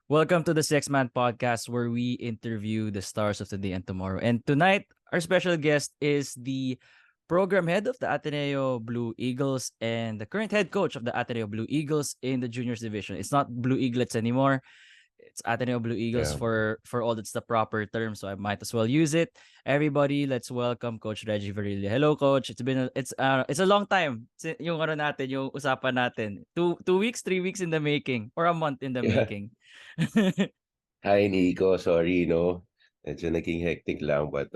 Welcome to the Six Man Podcast, where we interview the stars of today and tomorrow. And tonight, our special guest is the program head of the Ateneo Blue Eagles and the current head coach of the Ateneo Blue Eagles in the juniors division. It's not Blue Eaglets anymore. It's Ateneo Blue Eagles Yeah. for all that's the proper term, so I might as well use it. Everybody, let's welcome Coach Reggie Varilla. Hello, Coach. It's a long time. Yung ano natin, yung usapan natin. Two weeks, 3 weeks in the making, or a month in the Yeah. making. Hi, Nico. Sorry, no? Medyo naging hectic lang but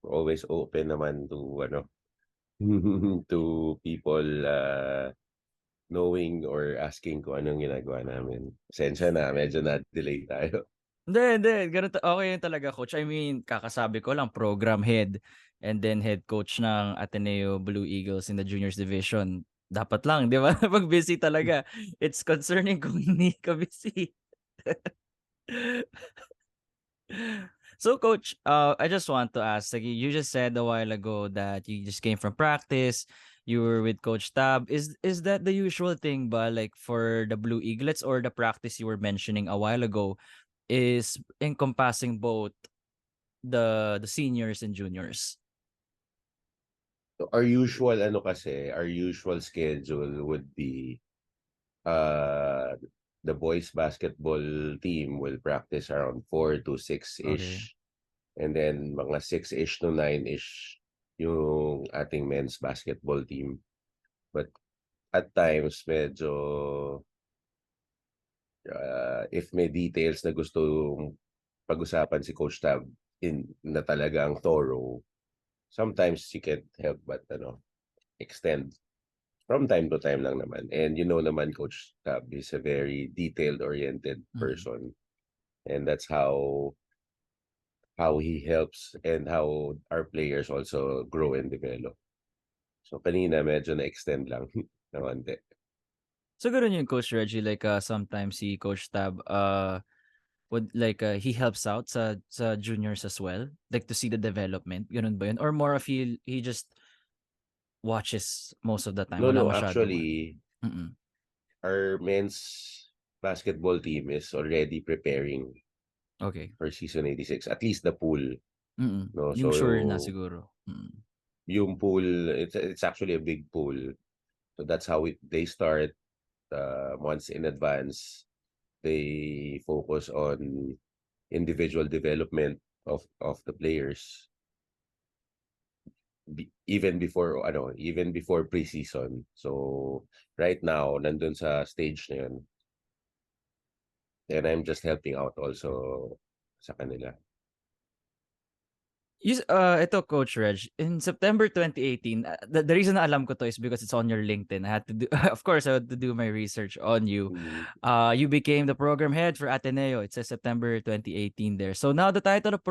always open naman to to people knowing or asking kung anong ginagawa namin. Pasensya na, medyo na-delay tayo. Hindi. Okay yun talaga, Coach. I mean, kakasabi ko lang, program head and then head coach ng Ateneo Blue Eagles in the juniors division. Dapat lang, di ba? Pag busy talaga. It's concerning kung hindi ka busy. So, Coach, I just want to ask, like, you just said a while ago that you just came from practice, you were with Coach Tab. Is that the usual thing ba, like for the Blue Eaglets, or the practice you were mentioning a while ago is encompassing both the seniors and juniors? So our usual schedule would be uh, the boys basketball team will practice around 4 to 6-ish. Okay. And then mga 6-ish to 9-ish yung ating men's basketball team. But at times, medyo if may details na gusto pag-usapan si Coach Tab na talagang thorough, sometimes he can't help but extend from time to time lang naman. And you know naman, Coach Tab is a very detailed-oriented Mhm. person. And that's how he helps and how our players also grow and develop. So kanina medyo na-extend lang na konti. So, ganun yung Coach Reggie, like, sometimes si Coach Tab, would like, he helps out sa juniors as well, like to see the development, ganun ba yun? Or more of he just watches most of the time, No, wala no, masyadong ano? actually, Mm. our men's basketball team is already preparing Okay. for season 86, at least the pool. No, Yung sure na so siguro. yung pool, it's actually a big pool. So that's how they start months in advance. They focus on individual development of the players even before preseason. So right now nandun sa stage na yun, and I'm just helping out also sa kanila. Ito, Coach Reg, in September 2018, the reason na alam ko to is because it's on your LinkedIn. I had to do, of course, I had to do my research on you. Mm. You became the program head for Ateneo. It says September 2018 there. So now the title of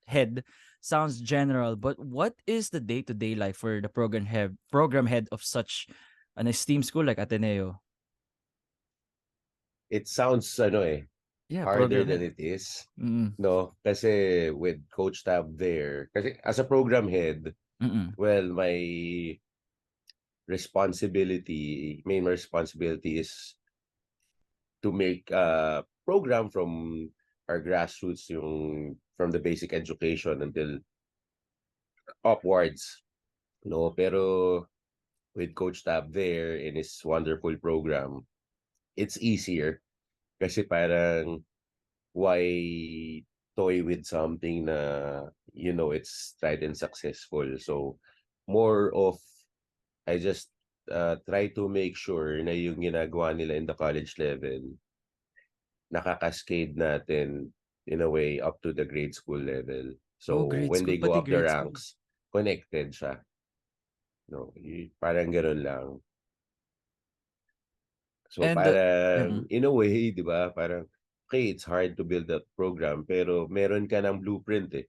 head sounds general, but what is the day-to-day life for the program head of such an esteemed school like Ateneo? It sounds Yeah, harder program than head. it is. Mm. No, kasi with Coach Tab there, kasi as a program head, Mm. well, my main responsibility is to make a program from our grassroots, yung from the basic education until upwards. No, pero with Coach Tab there in his wonderful program, it's easier kasi parang why toy with something na it's tried and successful. So more of I just try to make sure na yung ginagawa nila in the college level nakakascade natin in a way up to the grade school level. Oh, So grade when school, they go pati up the grade school. ranks, connected siya. No, parang gano'n lang. So And parang mm. in a way, 'di ba? Parang okay, it's hard to build that program pero meron ka ng blueprint eh.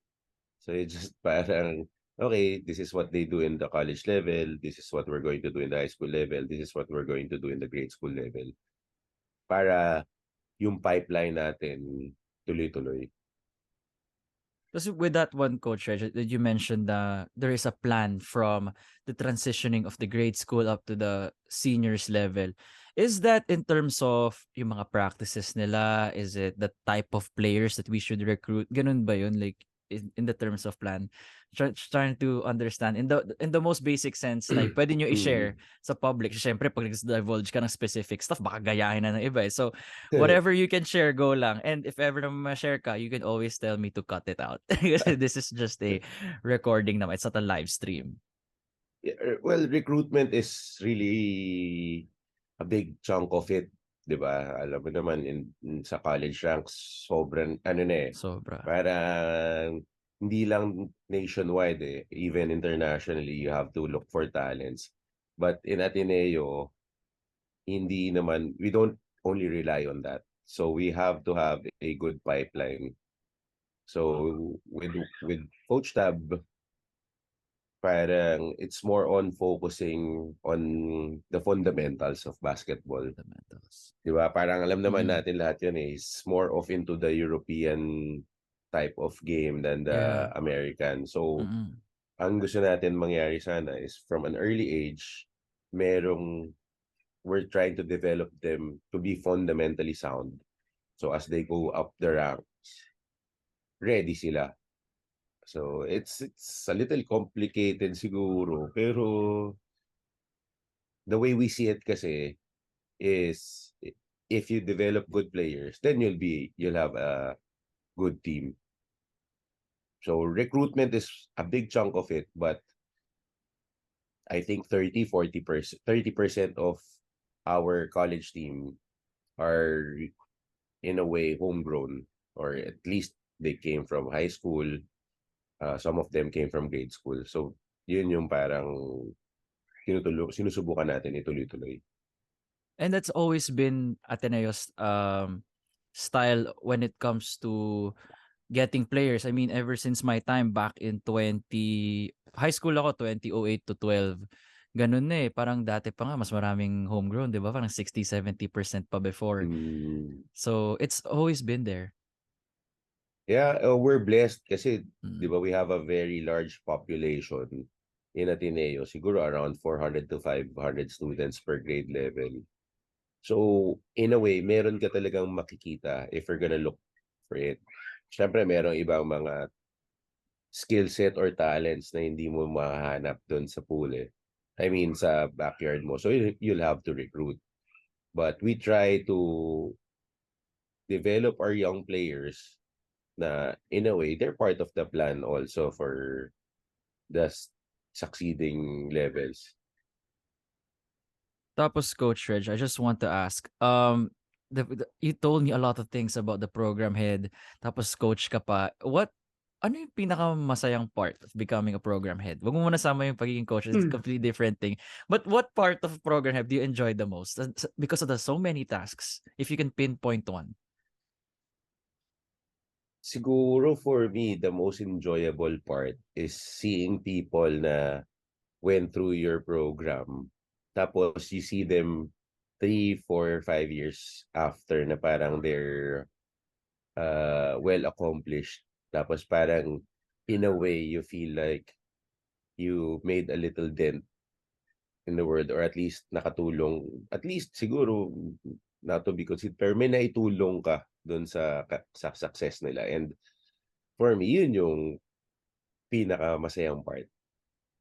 So it's just parang okay, this is what they do in the college level, this is what we're going to do in the high school level, this is what we're going to do in the grade school level. Para yung pipeline natin tuloy-tuloy. Kasi with that one, Coach Reg, that you mentioned there is a plan from the transitioning of the grade school up to the seniors level. Is that in terms of yung mga practices nila? Is it the type of players that we should recruit? Ganun ba yun? Like, in the terms of plan? Trying to understand in the most basic sense na pwede nyo i-share sa public. Siyempre, pag nag-divulge ka ng specific stuff, baka gayahin na ng iba. So, whatever you can share, go lang. And if ever na ma-share ka, you can always tell me to cut it out. Kasi this is just a recording naman. It's not a live stream. Well, recruitment is really a big chunk of it, 'di ba? Alam mo naman sa college ranks sobrang ano na Sobra. parang hindi lang nationwide even internationally you have to look for talents. But in Ateneo, hindi naman we don't only rely on that. So we have to have a good pipeline. So with Coach Tab, parang it's more on focusing on the fundamentals of basketball. Fundamentals. 'Di ba? Parang alam naman Mm-mm. natin lahat 'yun is more of into the European type of game than the Yeah. American. So, Mm-mm. ang gusto natin mangyari sana is from an early age, merong we're trying to develop them to be fundamentally sound. So as they go up the ranks, ready sila. So it's a little complicated siguro, pero the way we see it kasi is if you develop good players, then you'll have a good team. So recruitment is a big chunk of it, but I think 30-40%, 30% of our college team are in a way homegrown, or at least they came from high school. Some of them came from grade school. So yun yung parang sinusubukan natin ituloy-tuloy. And that's always been Ateneo's style when it comes to getting players. I mean, ever since my time back in high school ako, 2008 to 12. Ganun na eh. Parang dati pa nga, mas maraming homegrown, di ba? Parang 60-70% pa before. Mm. So, it's always been there. Yeah, we're blessed kasi, di Mm. ba, we have a very large population in Ateneo. Siguro around 400 to 500 students per grade level. So, in a way, meron ka talagang makikita if you're gonna look for it. Siyempre, merong ibang mga skill set or talents na hindi mo mahanap doon sa pool I mean, sa backyard mo. So, you'll have to recruit. But we try to develop our young players na, in a way, they're part of the plan also for the succeeding levels. Tapos, Coach Reg, I just want to ask, you told me a lot of things about the program head, tapos coach ka pa. Ano yung pinakamasayang part of becoming a program head? Wag mo muna sama yung pagiging coach. It's a completely different thing. But what part of program head do you enjoy the most? Because of the so many tasks, if you can pinpoint one. Siguro for me, the most enjoyable part is seeing people na went through your program. Tapos you see them 3, 4, 5 years after na parang they're well accomplished. Tapos parang in a way you feel like you made a little dent in the world, or at least nakatulong, at least siguro not to be considered, pero may naitulong ka doon sa success nila. And for me, yun yung pinakamasayang part.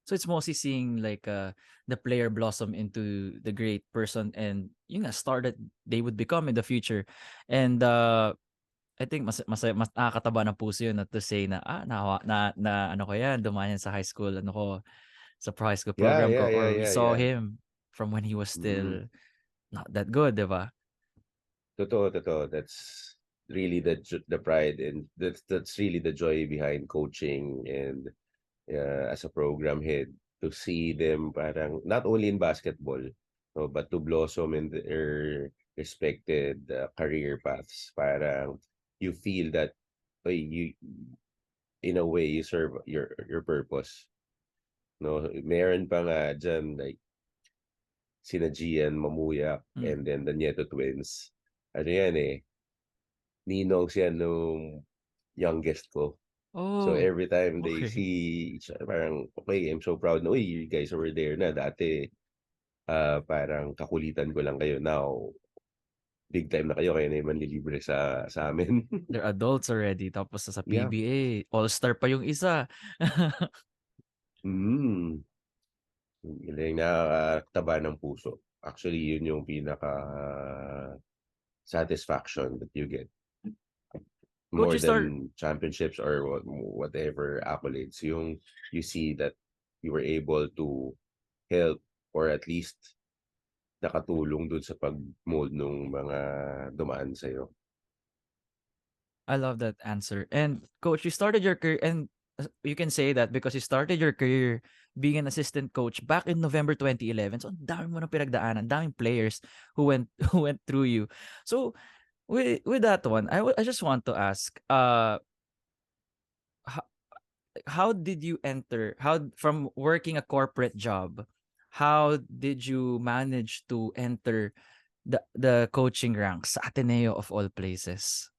So it's mostly seeing like the player blossom into the great person and yung star that they would become in the future. And I think mas nakakataba ng puso yun, not to say na na ano ko yan, dumaan yan sa high school, ano ko, sa high school Yeah, program yeah, ko, yeah, or we yeah, saw yeah. him from when he was Mm. still not that good, di ba? Totoo. That's really the pride, and that's really the joy behind coaching and as a program head, to see them parang not only in basketball, no, but to blossom in their respected career paths. Parang you feel that you in a way you serve your purpose. No, meron pa nga dyan like sina Gian Mamuyak Mm. and then the Nieto twins. Ano yan ninong siya nung youngest ko. So Oh, every time they okay. see each other, parang, okay, I'm so proud na, uy, you guys were there na dati. parang kakulitan ko lang kayo. Now, big time na kayo na yung manlilibre sa amin. They're adults already. Tapos sa Yeah. PBA, all-star pa yung isa. Mm. Galing, nakakataba ng puso. Actually, yun yung pinaka satisfaction that you get. Coach, More you start than championships or whatever accolades. Yung you see that you were able to help or at least nakatulong dun sa pag-mold ng mga dumaan sa'yo. I love that answer. And coach, you started your career, and you can say that because you started your career being an assistant coach back in November 2011. So, ang dami mo na pinagdaanan, daming players who went who went through you. So, with that one, I just want to ask, how, how did you enter? How from working a corporate job? How did you manage to enter the coaching ranks sa Ateneo of all places?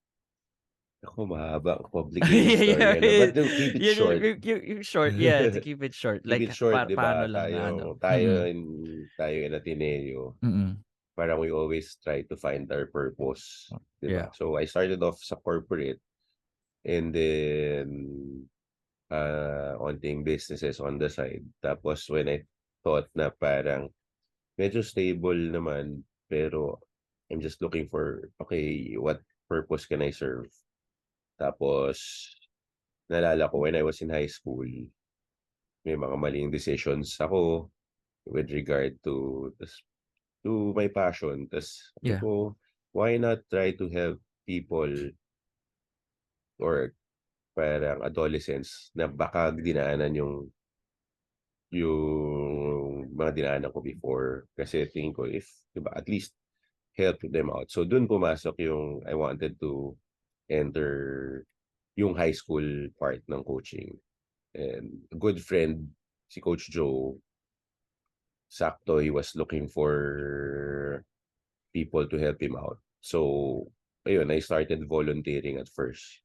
Ako, mahaba, complicated Yeah, story yeah, yan. But to keep it yeah, short. you short, yeah, to keep it short, Keep like it short, di paano ba? lang na ano. Tayo in Ateneo, Mm. parang we always try to find our purpose, di Yeah. ba? So, I started off sa corporate and then onting businesses on the side. Tapos when I thought na parang medyo stable naman, pero I'm just looking for, okay, what purpose can I serve? Tapos, naalala ko when I was in high school, may mga maling decisions ako with regard to my passion. Tapos, sabi Yeah. ko, why not try to help people or parang adolescents na baka dinaanan yung mga dinaanan ko before. Kasi tingin ko, if, diba, at least help them out. So, dun pumasok yung I wanted to enter yung high school part ng coaching. And a good friend, si Coach Joe, sakto, he was looking for people to help him out. So, ayun, I started volunteering at first.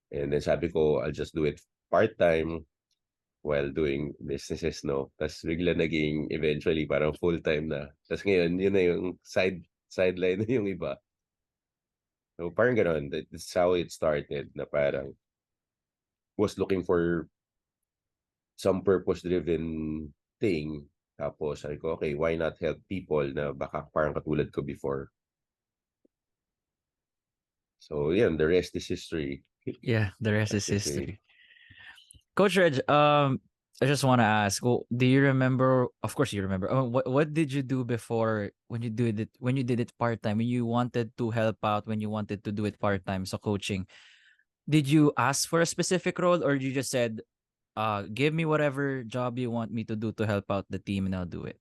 And then sabi ko, I'll just do it part-time while doing businesses, no? Tapos bigla naging eventually parang full-time na. Tapos ngayon, yun na yung sideline na yung iba. So parang gano'n. That's how it started na parang was looking for some purpose-driven thing. Tapos sabi ko, okay, why not help people na baka parang katulad ko before? So yan, the rest is history. Yeah, the rest As is they say. history. Coach Reg, I just want to ask, do you remember, of course you remember, what did you do before when you did it part-time, when you wanted to help out, when you wanted to do it part-time, so coaching? Did you ask for a specific role, or you just said, give me whatever job you want me to do to help out the team and I'll do it?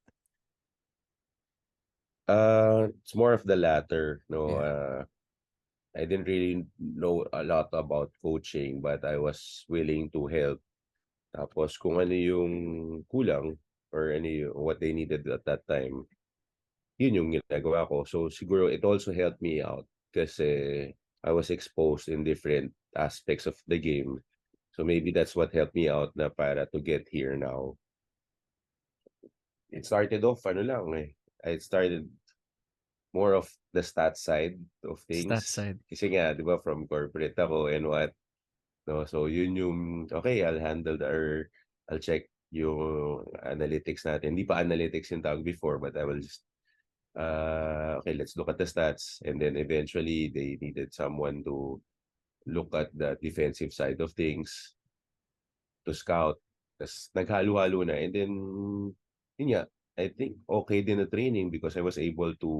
It's more of the latter. No, Yeah. I didn't really know a lot about coaching, but I was willing to help. Tapos kung ano yung kulang or what they needed at that time, yun yung ginagawa ko. So siguro it also helped me out kasi I was exposed in different aspects of the game. So maybe that's what helped me out na para to get here now. It started off ano lang eh. I started more of the stat side of Stat things. side. Kasi nga, di ba, from corporate ako and what. No, so yun yung, okay, I'll check yung analytics natin. Hindi pa analytics yung tawag before, but I will just, okay, let's look at the stats. And then eventually, they needed someone to look at the defensive side of things, to scout. Tapos naghalo-halo na. And then, yun nga, I think okay din na training because I was able to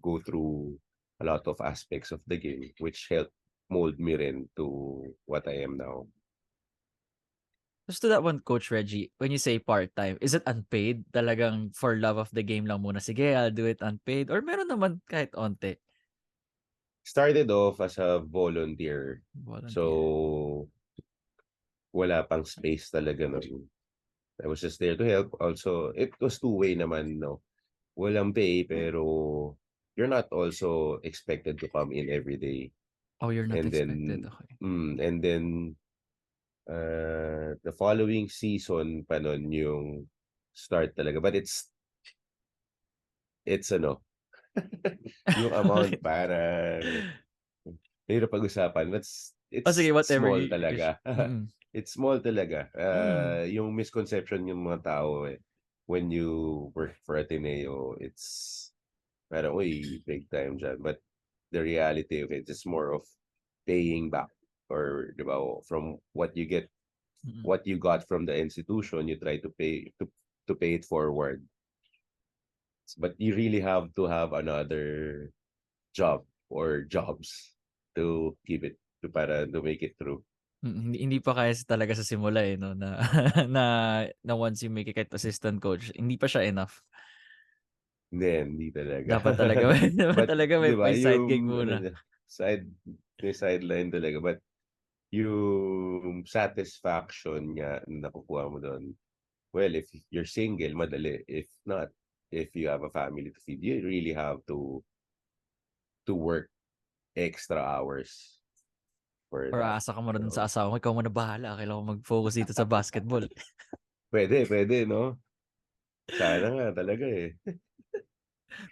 go through a lot of aspects of the game which helped mold me rin to what I am now. Just to that one, Coach Reggie, when you say part-time, is it unpaid? Talagang for love of the game lang muna. Sige, I'll do it unpaid. Or meron naman kahit onte? Started off as a volunteer. Volunteer. So, wala pang space talaga nun. I was just there to help. Also, it was two-way naman, no? Walang pay, pero you're not also expected to come in every day. Oh, you're not And then, expected. Okay. and then, the following season pa nun yung start talaga. But it's it's ano, yung amount parang mahirap pag-usapan. Oh, sige, It's whatever small you talaga. mm. It's small talaga. Mm. Yung misconception yung mga tao when you work for Ateneo, it's parang, uy, big time dyan. But the reality of it is more of paying back or, di ba, from Mm. what you got from the institution, you try to pay it forward. But you really have to have another job or jobs to keep it to make it through. Hindi pa kaya talaga sa simula, eh, 'no, na na na once you make it kahit assistant coach, hindi pa siya enough. Hindi talaga. Dapat talaga dapat But talaga 'di ba may side gig yung ano muna. niya, side may sideline talaga but yung satisfaction niya na nakukuha mo dun, well, if you're single, madali. If not, if you have a family to feed, you really have to work extra hours for Or that. aasa ka muna dun sa So, asawa mo, "Ikaw muna bahala, kailangan ko mag-focus dito sa basketball." pwede 'no? Sana nga talaga, eh.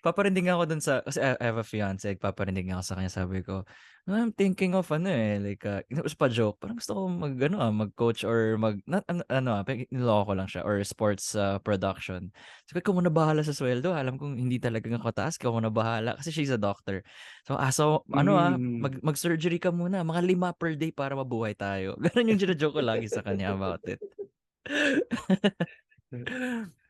Paparinig nga ako dun sa kasi I have a fiance, nagpaparinig nga ako sa kanya sabi ko, "No, I'm thinking of ano, eh, like, tapos pa-joke parang gusto ko mag-ano, mag-coach or not ano, niloko ko lang siya or sports, production." Sabi ko, "Ikaw muna bahala sa sweldo, alam kong hindi talaga ganun kataas, ikaw muna bahala." Kasi she's a doctor. So, ano, Mm. mag-surgery ka muna, mga 5 per day para mabuhay tayo. Gano'n yung jino-joke ko lagi sa kanya about it.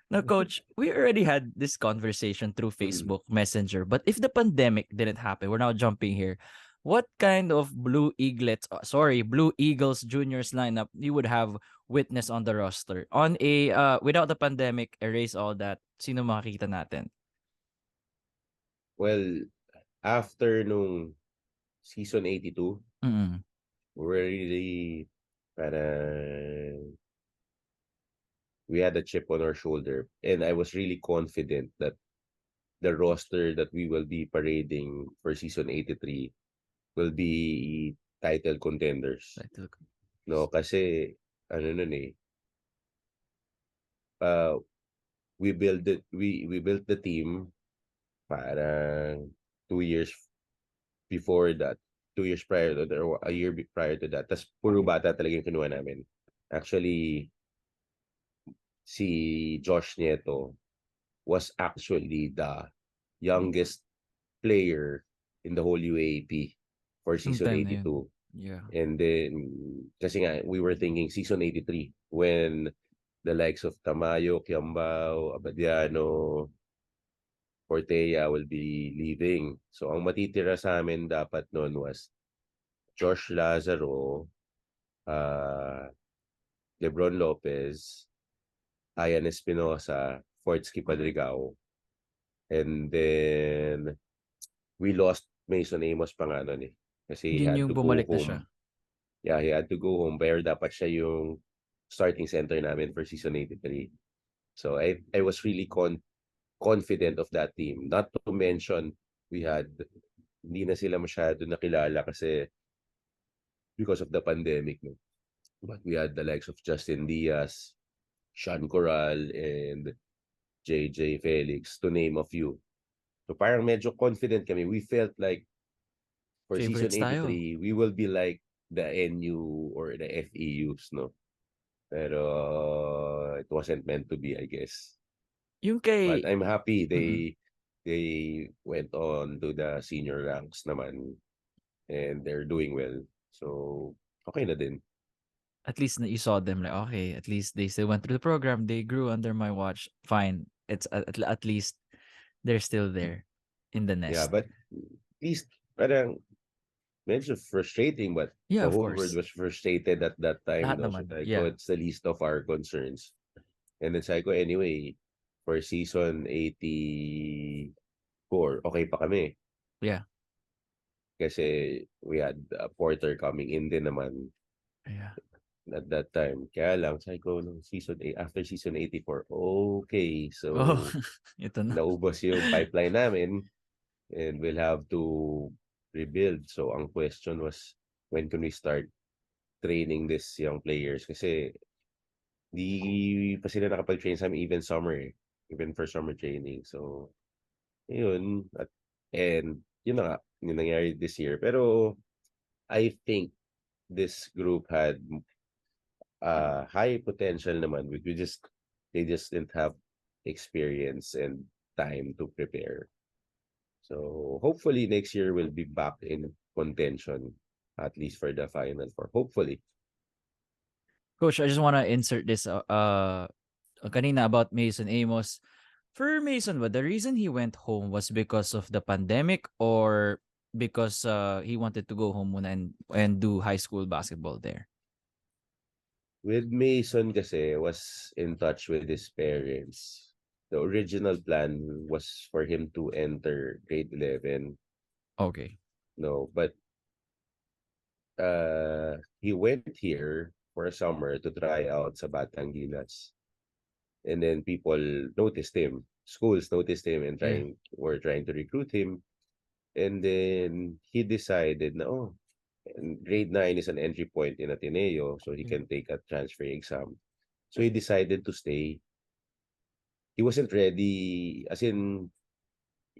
Now, Coach, we already had this conversation through Mm. Facebook Messenger, but if the pandemic didn't happen, we're now jumping here. What kind of Blue Eagles juniors lineup you would have witnessed on the roster? On a without the pandemic, erase all that. Sino makikita natin? Well, after nung season 82, Mm. we're really parang we had a chip on our shoulder and I was really confident that the roster that we will be parading for season 83 will be title contenders. Title. No, kasi ano nun eh, uh, we built the team parang 2 years before that, 2 years prior to that, or a year prior to that. Tas puro bata talaga yung kinuha namin. Actually, si Josh Nieto was actually the youngest player in the whole UAAP for Nung season time na yun. 82. Yeah. And then, kasi nga, we were thinking season 83 when the likes of Tamayo, Kiambao, Abadiano, Portea will be leaving. So, ang matitira sa amin dapat noon was Josh Lazaro, uh, Lebron Lopez, Ian Espinosa, Fortsky Padrigao, and then we lost Mason Amos pa nga nun eh. Kasi he Yun had yung to go bumalik na siya. home. Yeah, he had to go home. Pero dapat siya yung starting center namin for season 83. So I was really confident of that team. Not to mention, hindi na sila masyado nakilala kasi because of the pandemic. No? But we had the likes of Justin Diaz, Sean Corral, and JJ Felix, to name a few. So parang medyo confident kami. We felt like for season Favorites tayo. 83, we will be like the NU or the FEUs, no? Pero it wasn't meant to be, I guess. Yung But kay I'm happy mm. they went on to the senior ranks naman and they're doing well. So, okay na din. At least you saw them like, okay, at least they still went through the program. They grew under my watch. Fine. It's at least they're still there in the Yeah, nest. but at least parang medyo frustrating, but Yeah, the of whole world course. was frustrated at that time, Lahat no? So naman. sabi ko, Yeah. it's the least of our concerns. And then sabi ko, anyway, for season 84, okay pa kami. Yeah. Kasi we had Porter coming in din naman Yeah. at that time. Kaya lang, sabi ko, nung season 8, after season 84, okay, Oh, so ito na. naubos yung pipeline namin and we'll have to rebuild. So ang question was, when can we start training these young players? Kasi di pa sila nakapag-train sa amin even summer eh. Even for summer training. So And yun na nga, yung nangyari this year. Pero I think this group had high potential naman. They just didn't have experience and time to prepare. So hopefully next year we'll be back in contention, at least for the Final Four. Hopefully. Coach, I just want to insert this kanina about Mason Amos. For Mason, what the reason he went home was because of the pandemic or because he wanted to go home muna and do high school basketball there? With Mason kasi was in touch with his parents. The original plan was for him to enter grade 11. Okay. No, but he went here for a summer to try out sa Batangilas. And then people noticed him. Schools noticed him and Yeah. were trying to recruit him. And then he decided na, and grade 9 is an entry point in Ateneo, so he Yeah. can take a transfer exam. So he decided to stay. He wasn't ready, as in,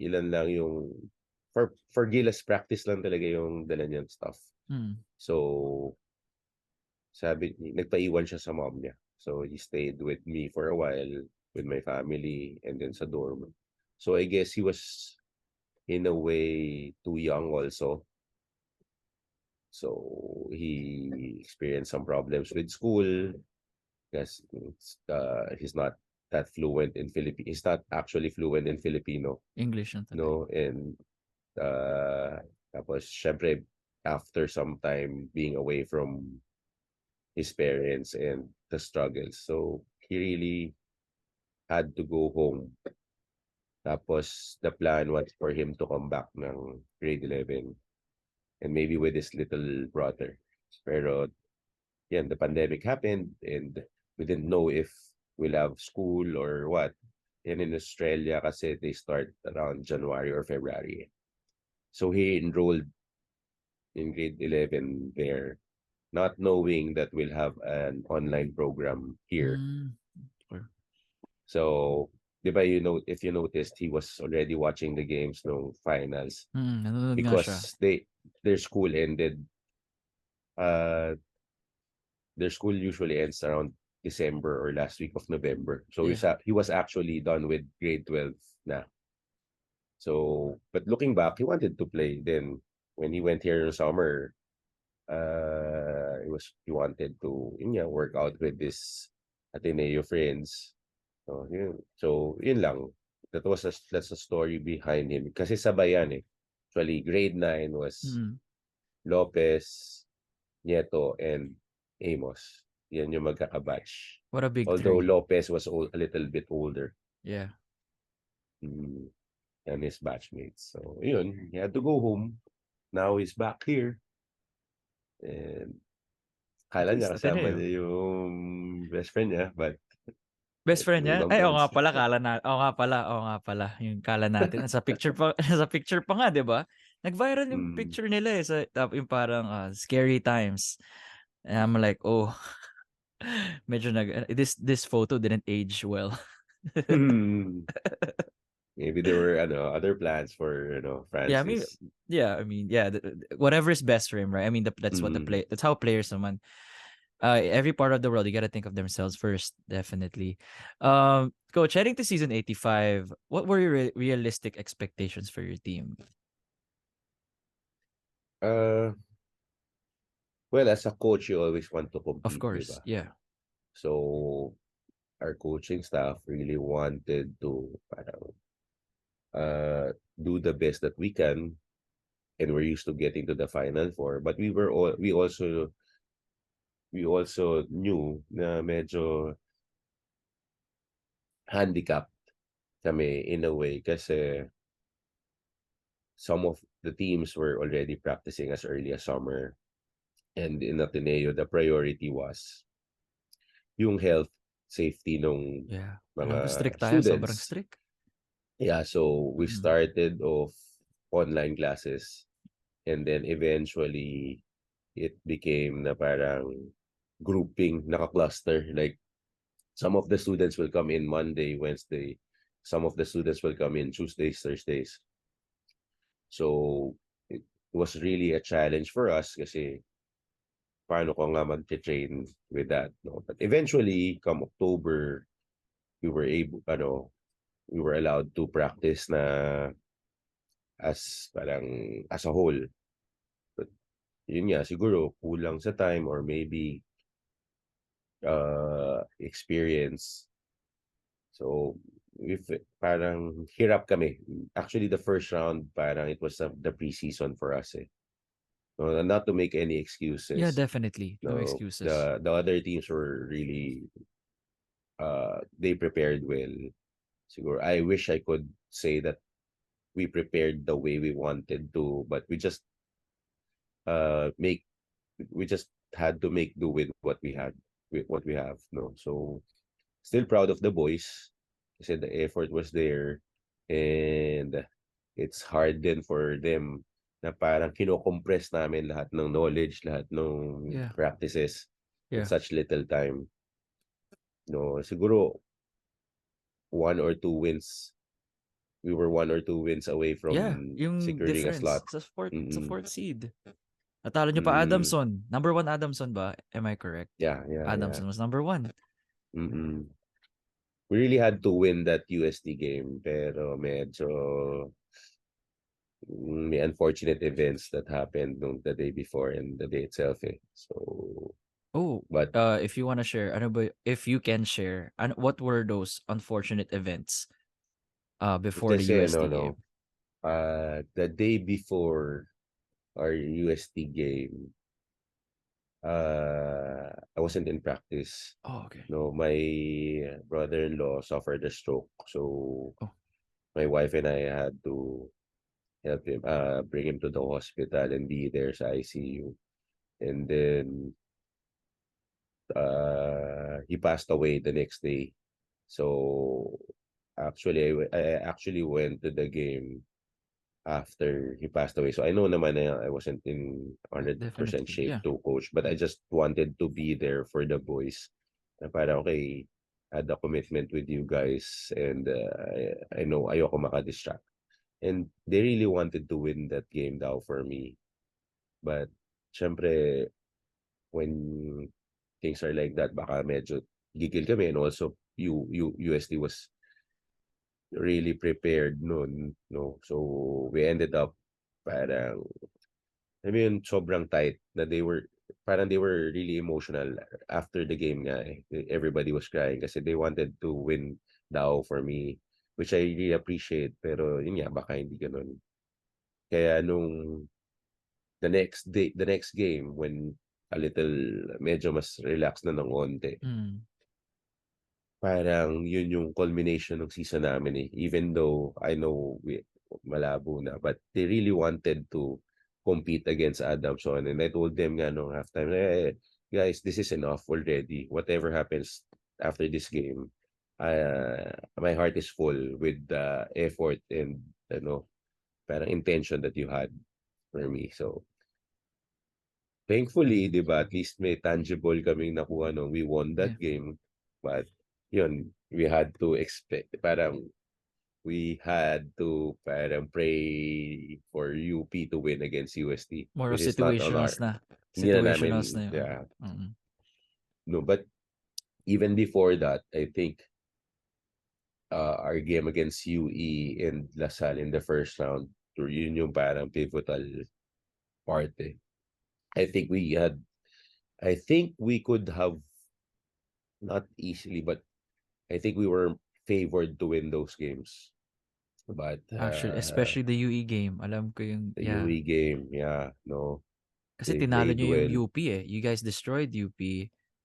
ilan lang yung, for Gilas practice lang talaga yung dala niyang stuff. So, nagpaiwan siya sa mom niya. So, he stayed with me for a while, with my family, and then sa dorm. So, I guess he was, in a way, too young also. So, he experienced some problems with school because he's not that fluent in Filipino. He's not actually fluent in Filipino. English lang talaga. No, and tapos syempre after some time being away from his parents and the struggles, so he really had to go home. Tapos the plan was for him to come back ng grade 11 and maybe with his little brother. Pero yan, the pandemic happened and we didn't know if we'll have school or what. And in Australia kasi they start around January or February. So he enrolled in grade 11 there, not knowing that we'll have an online program here. Okay. So, di ba, if you noticed, he was already watching the games no finals Nanonood nga siya. because their school ended. Their school usually ends around December or last week of November. So Yeah. he was actually done with grade 12 na. So, but looking back, he wanted to play. Then when he went here in the summer, he wanted to work out with his Ateneo friends. So yun lang. That's a story behind him. Kasi sabayan eh. Actually, grade 9 was Lopez, Nieto, and Amos. Yan yung magkakabatch. What a big Although three. Lopez was a little bit older. Yeah. And his batchmates. So, yun. He had to go home. Now he's back here. And At kala least niya kasama Ateneo. niya yung best friend niya, but Best friend niya? ibang Ay, oo nga bansa. pala, oo nga pala, yung kala natin. Sa picture pa, sa picture pa nga, di ba? Nag-viral yung picture nila eh, yung parang scary times. And I'm like, oh, medyo this photo didn't age well. Maybe there were other plans for Yeah, Francis. whatever is best for him, right? I mean, that's what that's how players naman. Every part of the world, you gotta think of themselves first, definitely. Coach, heading to season 85, what were your realistic expectations for your team? Well, as a coach, you always want to Of compete, di course, ba? yeah. So, our coaching staff really wanted to do the best that we can, and we're used to getting to the Final Four. But we also knew na medyo handicapped kami in a way kasi some of the teams were already practicing as early as summer. And in Ateneo, the priority was yung health, safety ng Yeah. Alam ko mga strict tayo, sobrang students. strict. Yeah, so we started off online classes and then eventually it became na parang grouping, naka-cluster. Like some of the students will come in Monday, Wednesday, some of the students will come in Tuesdays, Thursdays. So it was really a challenge for us kasi paano ko nga mag-train with that, no? But eventually, come October, we were allowed to practice na as a whole. But yun nga, siguro kulang sa time or maybe experience. So, if parang hirap kami. Actually, the first round, parang it was the preseason for us eh. No, not to make any Yeah, excuses. definitely. No No, excuses. the other teams were really they prepared well. Siguro, I wish I could say that we prepared the way we wanted to, but make we just had to make do with what we had, with what we have. No, so still proud of the boys. Kasi the effort was there, and it's hard then for them na parang kinocompress namin lahat ng knowledge, lahat ng Yeah. practices in Yeah. such little time. No, siguro one or two wins. We were 1 or 2 wins away Yeah, from yung securing a difference slot. sa Mm-mm. fourth seed. Natalo nyo pa Mm-mm. Adamson. Number 1 Adamson ba? Am I correct? Yeah, yeah, yeah. Adamson was number 1. Mm-mm. We really had to win that UST game, pero medyo may unfortunate events that happened nung the day before and the day itself eh. So, Oh, but if you wanna share, ano ba, if you can share, what were those unfortunate events before the kasi UST no, game? the day before our UST game, I wasn't in practice. Oh, okay. No, my brother-in-law suffered a stroke. So Oh, my wife and I had to help him, bring him to the hospital and be there sa ICU. And then he passed away the next day. So actually, I actually went to the game after he passed away. So I know naman na I wasn't in yeah, 100% definitely. shape Yeah. to coach, but I just wanted to be there for the boys. Na parang, okay, had a commitment with you guys, and I know ayoko makadistract. And they really wanted to win that game daw for me. But syempre, when things are like that, baka medyo gigil kami. And also, USD was really prepared noon, no? So we ended up parang, I mean, sobrang tight na they were really emotional after the game nga eh. Everybody was crying kasi they wanted to win daw for me, which I really appreciate. Pero yun nga, baka hindi ganun. Kaya nung the next game, when a little, medyo mas relax na ng onte, Mm. parang yun yung culmination ng season namin eh. Even though I know malabo na, but they really wanted to compete against Adamson. And I told them nga nung halftime, guys, this is enough already. Whatever happens after this game, my heart is full with the effort and parang intention that you had for me. So, thankfully, 'di ba, at least may tangible kaming nakuha nung we won Yeah. that game. But yun, we had to expect, parang we had to parang pray for UP to win against UST, More of which is not on situationals our, na. hindi na Situationals na namin, yun. yeah, Mm. no. But even before that, I think our game against UE and LaSalle in the first round, yun yung parang pivotal part eh. I think we could have, not easily, but I think we were favored to win those games. But Actually, especially the UE game. Alam ko yung, the yeah. UE game, yeah, no, Kasi they tinalo played nyo yung well. UP eh. You guys destroyed UP.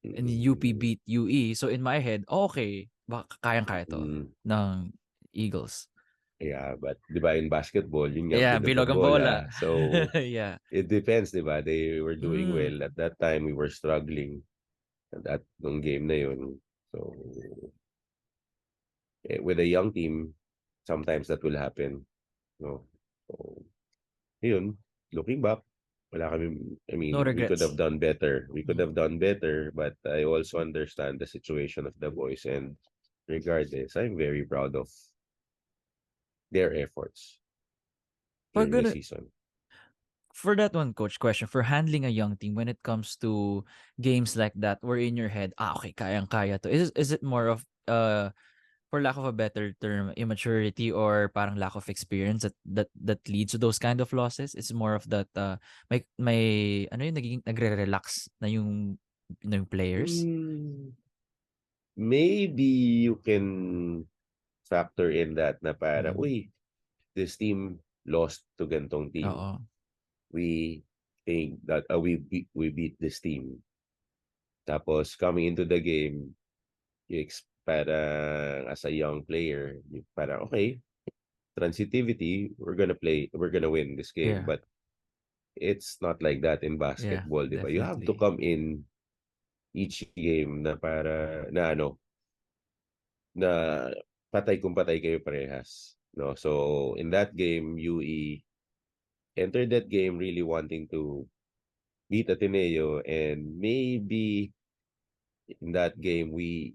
And UP Mm, beat UE. So in my head, okay, baka kayang-kaya to mm, ng Eagles. yeah, but di ba in basketball, yun nga Yeah, bilog bilog ang ang bola. bola. So Yeah. it depends, di ba? They were doing Mm. well. At that time, we were struggling at nung game na yun. So with a young team, sometimes that will happen. No? So, yun, looking back, wala kami, I No mean, we could have regrets. done better. We could Mm. have done better, but I also understand the situation of the boys. And regardless, I'm very proud of their efforts Pag during the gano season. for that one, coach, question for handling a young team when it comes to games like that, where in your head, okay, kayang-kaya to. Is it more of for lack of a better term, immaturity or parang lack of experience that leads to those kind of losses? It's more of that may ano yung nagiging nagre-relax na yung players. Mm, maybe you can factor in that na para, Mm. uy, this team lost to gantong team. Oo. We think that we beat this team. Tapos coming into the game, parang as a young player, parang okay, transitivity, we're gonna win this game. Yeah. But it's not like that in Yeah, basketball, di ba? You have to definitely. come in each game na para na ano, na patay kung patay kayo parehas. No? So in that game, UE entered that game really wanting to beat Ateneo, and maybe in that game we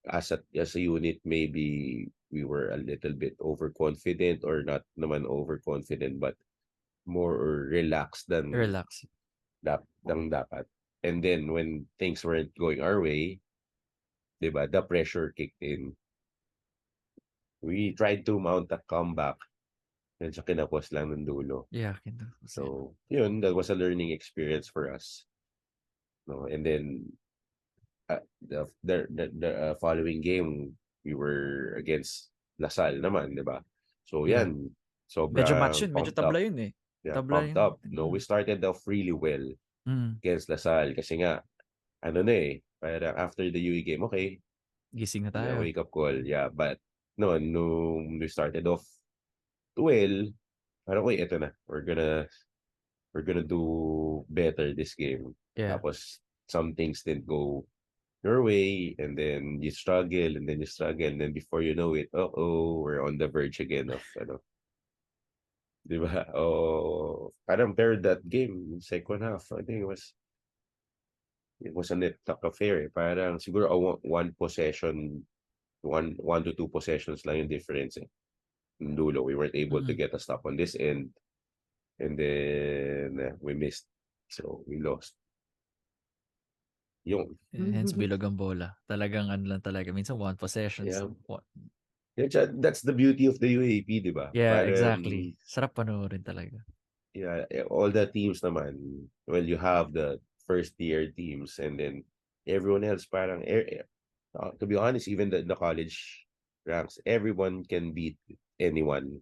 as a unit, maybe we were a little bit overconfident, or not naman overconfident, but more relaxed Relax. than dapat. And then when things weren't going our way, 'di ba, the pressure kicked in. We tried to mount a comeback, and sa kinapos lang ng dulo. Yeah, kinda kasi. So, yun, that was a learning experience for us. No? And then, the following game, we were against Lasal naman, di ba? So, Yeah. yan, Medyo match sobrang yun, medyo pumped tabla up. yun eh. Yeah, Tabla pumped yun. up. No, we started off really well Mm. against Lasal kasi nga, ano na eh, parang after the UE game, okay, Gising na yeah, tayo. wake up call. Yeah, but no, nung we started off well, parang, okay, eto na. We're gonna do better this game. Yeah. Tapos, some things didn't go your way, and then you struggle, and then you struggle, and then before you know it, we're on the verge again of, di ba? Oh, parang paired that game, second half, I think it was a net tough affair. Parang siguro one possession, one to two possessions lang yung difference eh. Yung dulo, we weren't able to Mm. get a stop on this end, and then we missed, so we lost. Yung Hence bilog ang bola. Talagang ano lang talaga. Minsan one possessions. yeah. That's the beauty of the UAP, di ba? Yeah, Parang, exactly. Sarap panoorin talaga. yeah, all the teams naman, well, you have the first tier teams, and then everyone else, parang, to be honest, even the college ranks, everyone can beat anyone,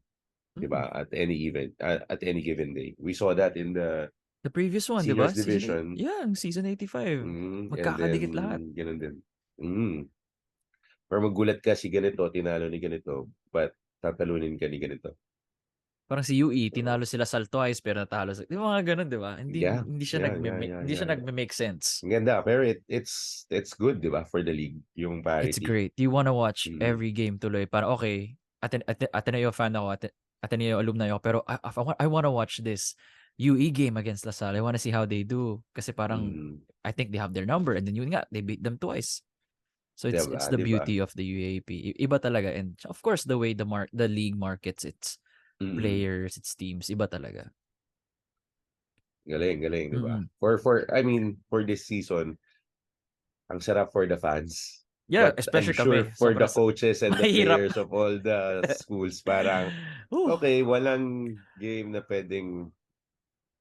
di Mm. ba? At any event, at any given day. We saw that in the The previous one, di seniors ba? division. Yeah, season 85. And then, Magkakadikit lahat. ganun din. Pero magulat ka si ganito, tinalo ni ganito, but tatalunin ka ni ganito. Parang si UE, So, tinalo sila Sal twice pero natalo sa... Di ba mga ganun, di ba? Hindi, yeah, hindi siya yeah, yeah, yeah, hindi siya yeah. nagme-make sense. Ang ganda, pero it's good, di ba, for the league, yung It's parity. great. You wanna watch Mm. every game tuloy. Para okay, Ateneo fan ako, Ateneo alumni ako, pero I wanna watch this UE game against LaSalle. I wanna see how they do. Kasi parang, Mm. I think they have their number and then yun nga, they beat them twice. So it's Diba, the di ba? beauty of the UAP. Iba talaga. And of course, the way the league markets its Mm. players, its teams, iba talaga. Galing, galing, di ba? Mm. I mean, for this season, ang sarap for the fans. Yeah, But I'm especially sure kami. for the Sobrang coaches and the mahirap. players of all the schools, parang, Whew. okay, walang game na pwedeng,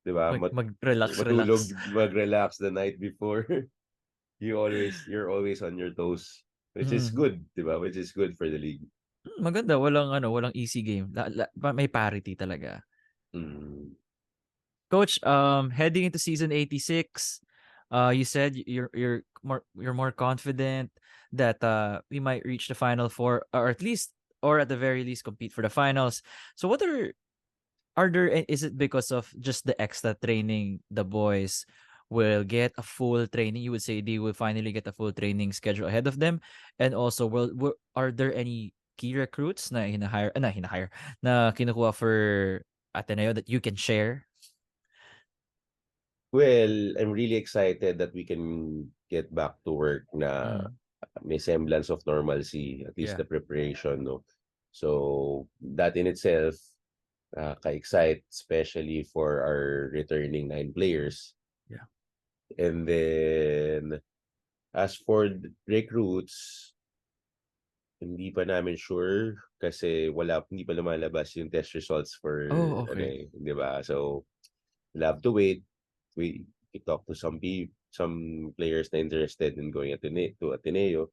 di ba, Mag-relax, matulog, relax. mag-relax the night before. You're always on your toes, which is Mm. good, di ba? Which is good for the league. Maganda, walang easy game. May parity talaga. Mm. Coach, heading into season 86, you said you're more confident that we might reach the final four, or at the very least compete for the finals. So is it because of just the extra training the boys will get a full training? You would say they will finally get a full training schedule ahead of them, and also are there any key recruits na hinahire na kinukuha for Ateneo that you can share? Well, I'm really excited that we can get back to work na Mm. may semblance of normalcy, at least Yeah. the preparation, no? So that in itself, ka-excite, especially for our returning 9 players. Yeah. And then, as for recruits, hindi pa namin sure kasi hindi pa lumalabas yung test results for Oh, ano okay. 'di ba? So we'll have to wait. We talk to some players na interested in going to Ateneo,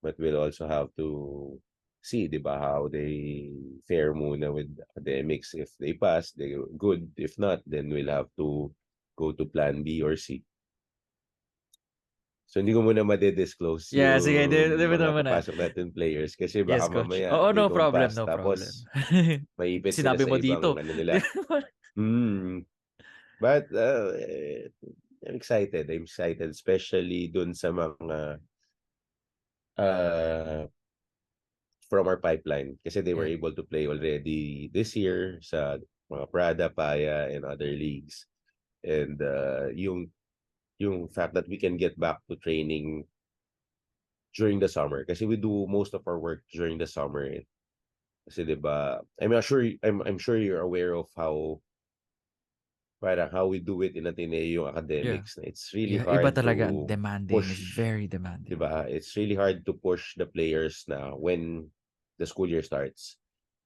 but we'll also have to see 'di ba how they fare muna with academics. If they pass, they good. If not, then we'll have to go to plan B or C. So hindi ko muna made-disclose Yeah, sige, yung di mga mo na. papasok natin players kasi baka Yes, coach. mamaya Oo, they no don't problem, pass no problem. tapos maipit sila Sinabi sa mo ibang dito. ano Di nila. naman. Mm. But I'm excited. I'm excited especially dun sa mga uh, from our pipeline kasi they were Yeah. able to play already this year sa mga Prada, Paya, and other leagues. And yung fact that we can get back to training during the summer kasi we do most of our work during the summer. Kasi 'di ba? I'm sure you're aware of how we do it in Ateneo yung Yeah. academics. It's really Yeah, iba hard talaga. to Demanding. It's push, very 'di demanding. ba? It's really hard to push the players na when the school year starts.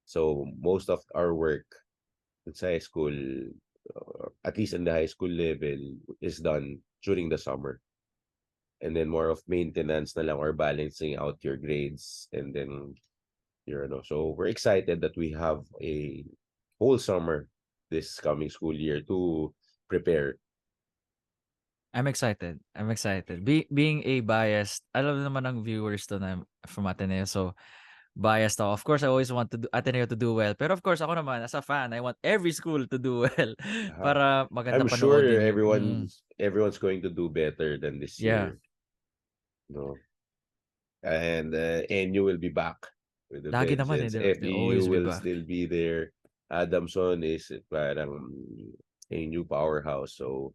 So most of our work sa high school, at least in the high school level, is done during the summer. And then more of maintenance na lang or balancing out your grades and then so we're excited that we have a whole summer this coming school year to prepare. I'm excited. I'm excited. Being a biased, alam naman ng viewers to na from Ateneo. So, biased ako. Of course, I always want to Ateneo to do well. Pero of course, ako naman, as a fan, I want every school to do well. Uh, Para maganda I'm sure panoodin yung... everyone's going to do better than this Yeah. year. No, and you will be back with the Lagi naman eh. vengeance. They FEU always be will back. still be there. Adamson is parang a new powerhouse. So,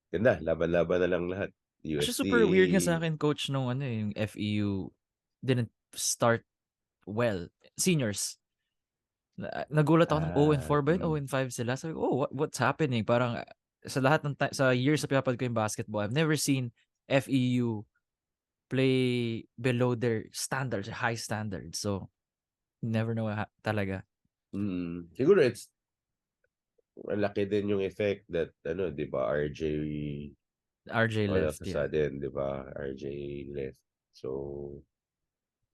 ganda, laban-laban na lang lahat. Actually, USD, super weird nga sa akin, coach, nung ano yung FEU didn't start well. Seniors. Nagulat ako ng 0-4 ba yun? 0-5 sila. Sabi ko, oh, what's happening? Parang sa lahat ng sa years na pinapad ko yung basketball, I've never seen FEU play below their standards, high standards. So, never know talaga. siguro malaki din yung effect that, 'di ba, RJ RJ all of left, a yeah. sudden, 'di ba, RJ left. So,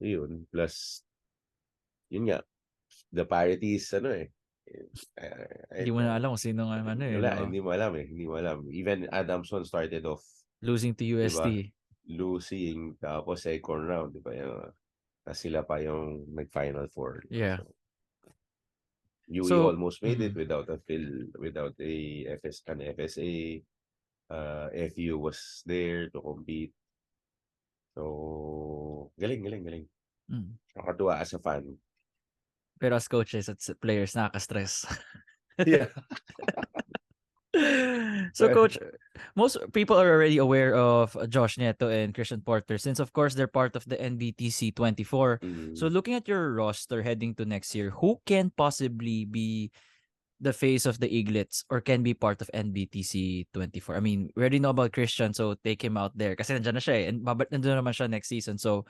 yun. Plus, yun nga, the parity is, Hindi mo na alam kung sino nga ano eh, wala, no? hindi mo alam eh. Hindi mo alam. Even Adamson started off, Losing to 'di ba, UST. losing, tapos second round, 'di ba, sila pa yung nag-final four. Yeah. So, UE So, almost made it without an FSA. FU was there to compete. So, galing, galing, galing. mm. Nakakatuwa as a fan. Pero as coaches at players, nakaka-stress. Yeah. So, coach, most people are already aware of Josh Nieto and Christian Porter since, of course, they're part of the NBTC 24. So, Mm. looking at your roster heading to next year, who can possibly be the face of the Eaglets or can be part of NBTC 24? I mean, we already know about Christian, so take him out there. Kasi nandiyan na siya eh. And nandiyan naman siya next season. So,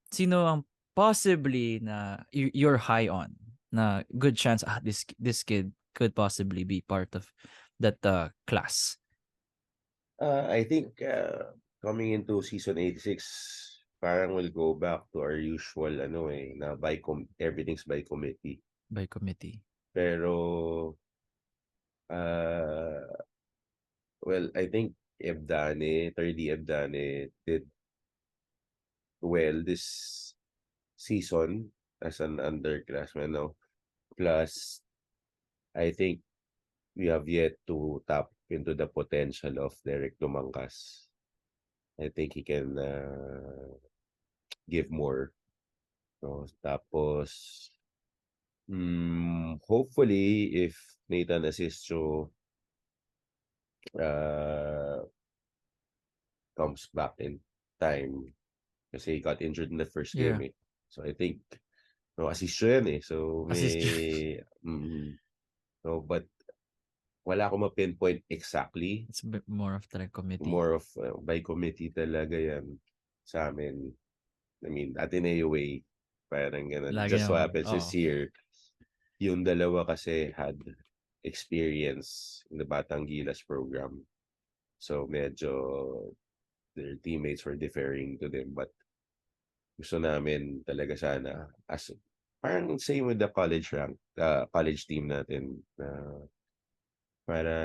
sino ang possibly na you're high on na good chance this kid could possibly be part of that class? I think coming into season 86, parang we'll go back to our usual na everything's by committee. By committee. Pero uh, well, I think Ebdane, 30 Ebdane did well this season as an underclassman now. Plus, I think we have yet to tap into the potential of Derek Lumangkas. I think he can give more. No? Tapos, hopefully, if Nathan Asistio uh, comes back in time, kasi he got injured in the first game Yeah. eh. So I think No, assist siya yan eh. So Assist yun. mm, no, but wala akong ma-pinpoint exactly. It's a bit more of the committee. More of by committee talaga yan sa amin. I mean, Ateneo way. Parang ganun. Lagi Just so naman. happens this Oo. year, yung dalawa kasi had experience in the Batang Gilas program. So medyo their teammates were deferring to them. But gusto namin talaga sana as parang same with the college rank, college team natin na para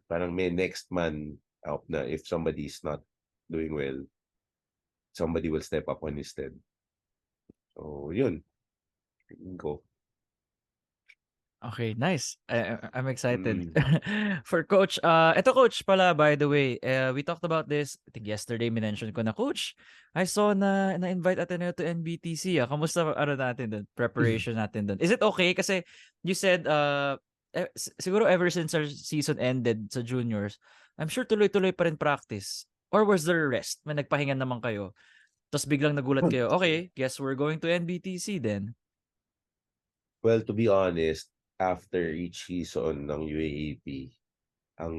parang may next man out na if somebody is not doing well, somebody will step up on his stead. So yun, go. Okay, nice. I'm excited. Mm. For Coach, eto Coach pala, by the way, we talked about this, I think yesterday, minention ko na, Coach, I saw na-invite Ateneo to NBTC. Kamusta ano natin dun? Preparation natin dun. Is it okay? Kasi you said, siguro ever since our season ended sa juniors, I'm sure tuloy-tuloy pa rin practice. Or was there rest? May nagpahinga naman kayo. Tapos biglang nagulat kayo, okay, guess we're going to NBTC then. Well, to be honest, after each season ng UAAP, ang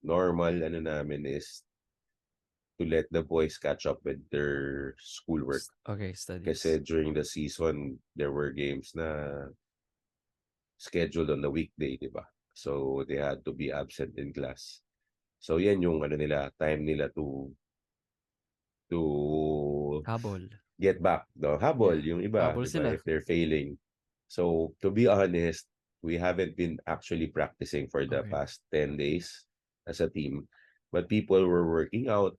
normal ano namin is to let the boys catch up with their schoolwork. Okay, Kasi studies. during the season, there were games na scheduled on the weekday, di ba? So they had to be absent in class. So yan yung ano nila, time nila to Habol. get back. No? Habol, Yeah. yung iba, Habol di ba? sila. If they're failing. So to be honest, we haven't been actually practicing for the Okay. past 10 days as a team. But people were working out.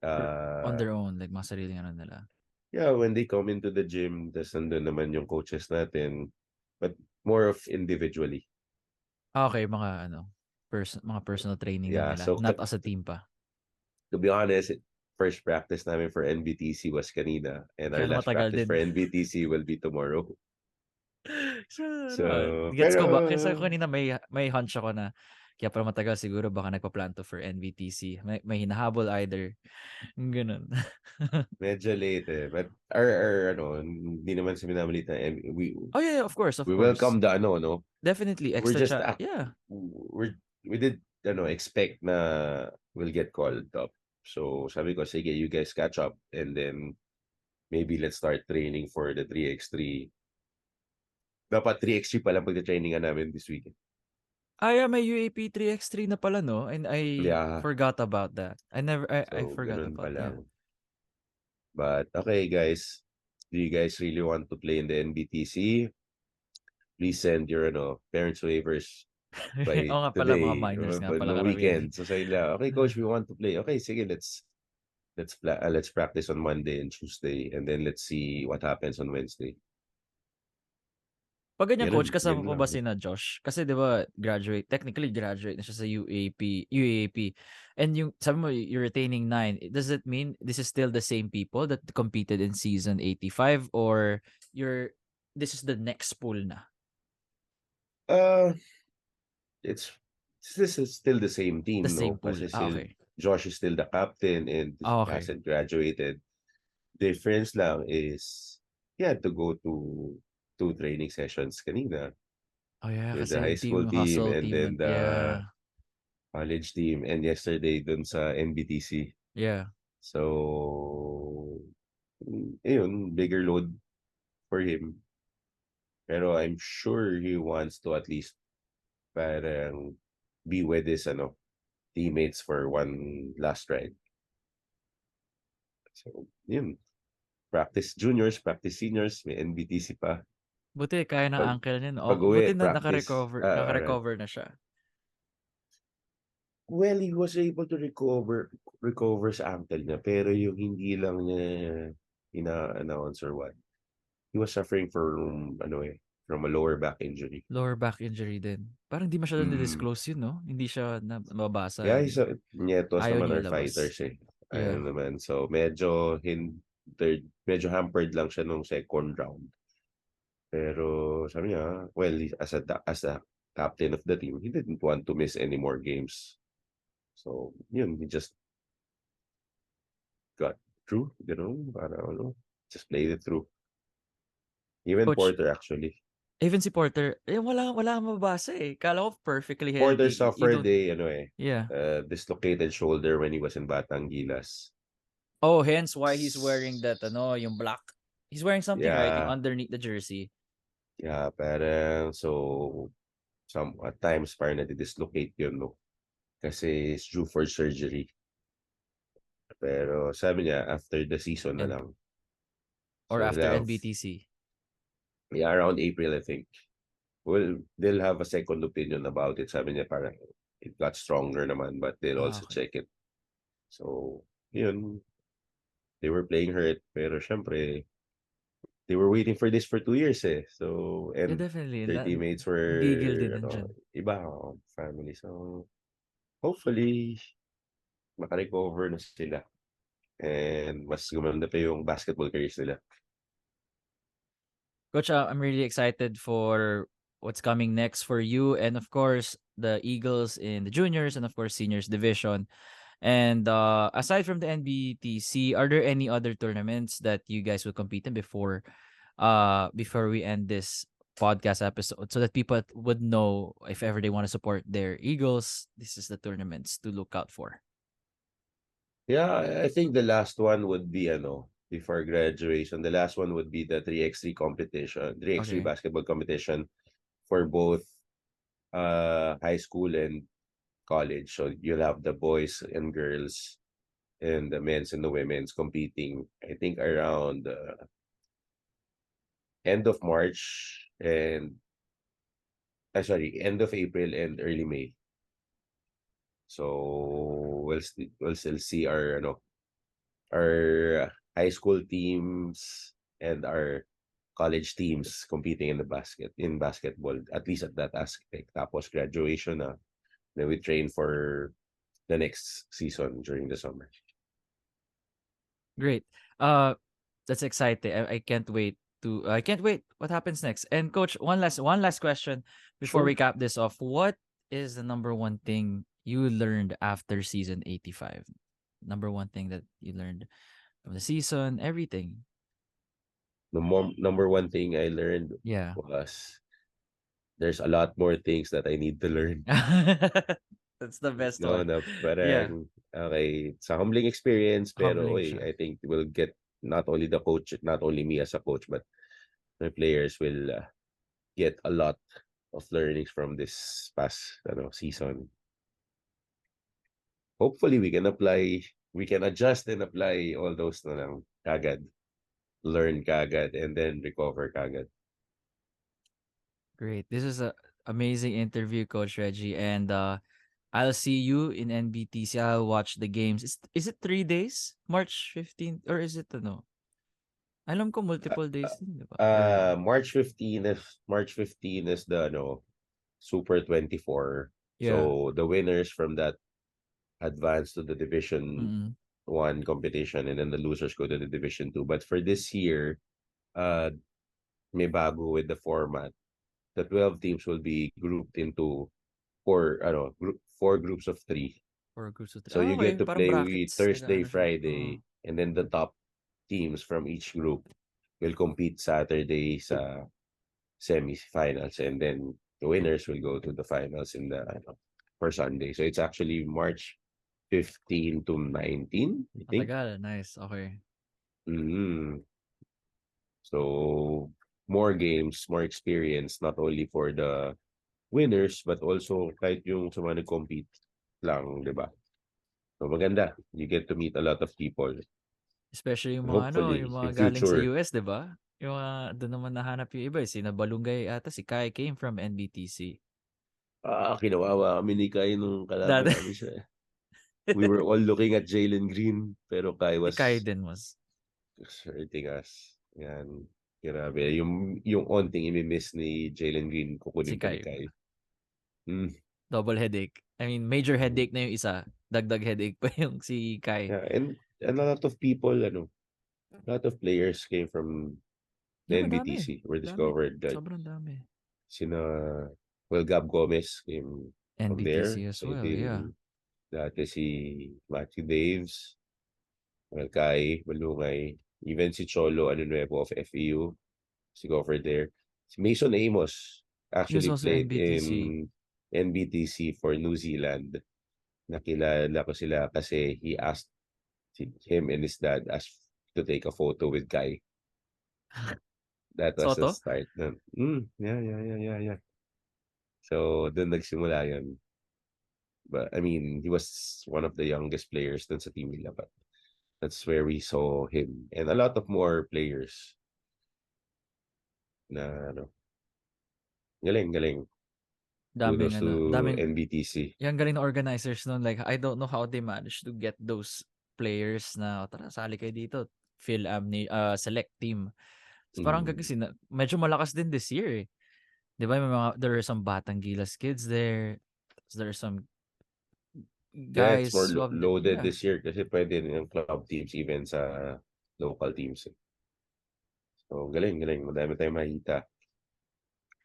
On Uh, their own, like mga sariling ano nila. yeah, when they come into the gym, tas nandun naman yung coaches natin. But more of individually. Okay, mga ano, mga personal training na Yeah, nila, so not as a team pa. to be honest, first practice namin for NBTC was kanina. And our Kaya last matagal practice din. for NBTC will be tomorrow. So, ano, So, gets ko ba? Kasi pero kanina may hunch ako na kaya pala matagal siguro baka nagpa-plan to for NBTC. May hinahabol either. Ganun. medyo late eh. But our ano, hindi naman sa minamaliit na Oh yeah, of course, of we course. welcome the ano, no? Definitely We're extra just chat. Yeah. we did ano, expect na we'll get called up. So, sabi ko, sige, you guys catch up and then maybe let's start training for the 3x3. Dapat 3x3 pala pagte-trainingan namin this weekend. Yeah, may UAP 3x3 na pala, no? And I Yeah. forgot about that. I So, forgot ganun pa about, yeah. lang. But, okay, guys. Do you guys really want to play in the NBTC? Please send your parents' waivers by Oo nga pala, mga today minors nga pala no karamihan. weekend. So, say nila, okay, coach, we want to play. Okay, sige, let's practice on Monday and Tuesday and then let's see what happens on Wednesday. Pag ganyan, coach, kasama Ganun po lang. ba sina Josh? Kasi 'di ba, technically graduate na siya sa UAAP. And yung sabi mo you're retaining 9. Does it mean this is still the same people that competed in season 85 or this is the next pool na? Uh, it's this is still the same The team, same no? pool. Kasi Okay. Josh is still the captain and Okay. hasn't graduated. Difference lang is he had to go to 2 training sessions kanina Oh yeah, with the high kasi school team team hustle, and team then the yeah. college team and yesterday dun sa NBTC. Yeah. So, ayun, bigger load for him. Pero I'm sure he wants to at least parang be with his teammates for one last ride. So, yun. Practice juniors, practice seniors, may NBTC pa. Buti kaya ng Pag, uncle niya. pag Buti uwi, na practice. Alright. naka-recover na siya. Well, he was able to recover sa ankle niya, pero yung hindi lang niya ina-announce or what. He was suffering from a lower back injury. Lower back injury din. Parang di masyadong Mm. ni-disclose yun, no? Hindi siya nababasa Yeah, and Nietos ayaw naman niya our ilabas. fighters eh. Yeah. Ayun naman. So, medyo hampered lang siya nung second round. Pero sabi niya, well, as a captain of the team, he didn't want to miss any more games. So, yun, he just got through, para just played it through. Even Coach, Porter actually. even si Porter, wala kang mababasa eh. Kala ko perfectly Porter healthy. You suffered don't, a yeah. dislocated shoulder when he was in Batangilas. Oh, hence why he's wearing that, yung black. He's wearing something, right? Yung Yeah, underneath the jersey. yeah, parang so some at times parang nadi-dislocate yun, no? Kasi it's due for surgery. Pero sabi niya, after the season na And, lang. or So after he'll have, NBTC. yeah, around April, I think. Well, they'll have a second opinion about it. Sabi niya parang it got stronger naman, but they'll Ah, also okay. check it. So, yun, they were playing hurt. Pero syempre, they were waiting for this for 2 years eh. So, Yeah, and definitely. their teammates Gigil were, din nandyan. iba, family. So, hopefully, makarecover na sila. And mas gumanda pa yung basketball careers nila. Coach, I'm really excited for what's coming next for you and of course the Eagles in the juniors and of course seniors division. And aside from the NBTC, are there any other tournaments that you guys will compete in before we end this podcast episode so that people would know if ever they want to support their Eagles, this is the tournaments to look out for. Yeah, I think the last one would be before graduation. The last one would be the 3x3 competition, 3x3 Okay. basketball competition for both high school and college. So you'll have the boys and girls and the men's and the women's competing. I think around end of March and sorry, end of April and early May. So we'll still see our high school teams and our college teams competing in basketball, at least at that aspect. Tapos graduation na, then we train for the next season during the summer. Great. That's exciting. I can't wait. What happens next? And coach, one last question before we Sure. cap this off. What is the number one thing you learned after season 85? Number one thing that you learned from the season, everything. Number one thing I learned Yeah. was there's a lot more things that I need to learn. That's the best No, one. na Yeah. parang, okay, sa humbling experience, pero Humbling oy, siya. I think we'll get not only the coach, not only me as a coach, but the players will get a lot of learnings from this past season. Hopefully, we can adjust and apply all those na lang kagad. Learn kagad and then recover kagad. Great. This is a amazing interview, Coach Reggie. And I'll see you in NBTC. I'll watch the games. Is it 3 days? March 15th? Or is it ano? Alam ko Uh, multiple days din, di ba? Or, March 15 is the Super 24. yeah. So the winners from that advance to the Division Mm-mm. 1 competition and then the losers go to the Division 2. But for this year, uh may bago with the format. The 12 teams will be grouped into four groups of three. Or groups of three. So Ah, you get okay. to Parang play with brackets. Thursday, Nag-ano siya. Oo. Friday, and then the top teams from each group will compete Saturday sa semi-finals, and then the winners will go to the finals in the for Sunday. So it's actually March 15 to 19, I think. Matagal. Nice. Okay. Mm-hmm. So more games, more experience, not only for the winners, but also kahit yung sa mga nag-compete lang, di ba? So maganda. You get to meet a lot of people. Especially yung mga Hopefully, yung mga in galing sa future, US, di ba? Yung mga doon naman nahanap yung iba. Sina Balungay ata, si Kai came from NBTC. kinawawa kami ni Kai nung kalaban Dati. namin siya. We were all looking at Jalen Green, pero Kai Si Kai was din was. hurting us. Yan. Grabe. Yung onting imi-miss ni Jalen Green, Si kukunin pa ni Kai. Kai. Mm. Double headache. I mean, major Mm. headache na yung isa. Dagdag headache pa yung si Kai. Yeah, and a lot of people, a lot of players came from the Yeah, madami. NBTC, were Dami. discovered. Like, Sobrang dami. sina, well, Gab Gomez came from there. NBTC as I well, yeah. think dati si Matthew Daves, well, Kai, Balungay. Even si Cholo Nuevo of FEU, si Gopher there. Si Mason Amos He was actually also played NBTC. in NBTC for New Zealand. Nakilala ko sila kasi he asked him and his dad asked to take a photo with Kai. That was the Soto? start. Yeah. So, doon nagsimula yun. But, I mean, he was one of the youngest players dun sa team nila. But that's where we saw him. And a lot of more players na, ano, galing. Daming Kudos ano, to daming NBTC. Yang galing ng organizers nun, like, I don't know how they managed to get those players na, "Tara, sali kayo dito, select team." Ta's parang Mm. kasi medyo malakas din this year, eh. 'Di ba, there are some Batang Gilas kids there, there are some Yeah, it's more guys who have loaded yeah. this year kasi pwede rin yung club teams even sa local teams. So, galing. Madami tayong makita.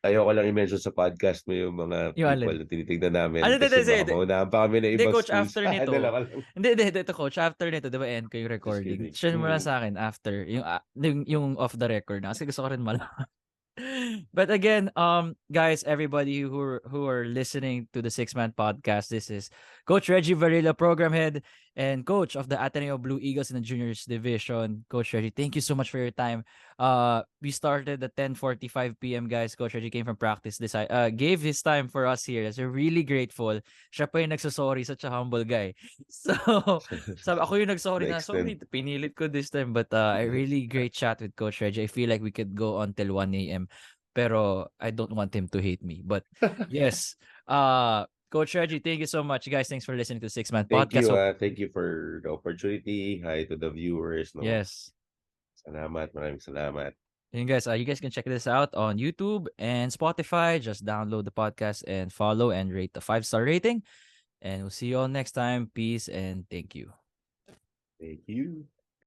Ayoko lang i-mention sa podcast mo yung mga Yung alin? people na tinitignan namin Ano, kasi baka maunahan pa kami ng hindi ibang coach schools. after nito Dalawa lang. hindi ito coach after nito 'di ba end ko yung Just recording, kidding. share mo lang sa'kin after yung off the record na kasi gusto ko rin malaman. But again, guys, everybody who are listening to the Six Man Podcast, this is Coach Reggie Varilla, program head and coach of the Ateneo Blue Eagles in the juniors division. Coach Reggie, thank you so much for your time. We started at 10:45 p.m. guys. Coach Reggie came from practice. Gave his time for us here. So really grateful. Siya pa yung nagsasorry, such a humble guy. So, sabi ako yung nagsorry na, sorry, Na-extend. pinilit ko this time. But I really great chat with Coach Reggie. I feel like we could go until 1 a.m. Pero I don't want him to hate me. But yes, Coach Reggie, thank you so much. Guys, thanks for listening to Six Man Thank Podcast. you, Hope, thank you for the opportunity. Hi to the viewers, no. yes. Maraming salamat. And guys, you guys can check this out on YouTube and Spotify. Just download the podcast and follow and rate the 5-star rating. And we'll see you all next time. Peace and thank you. Thank you.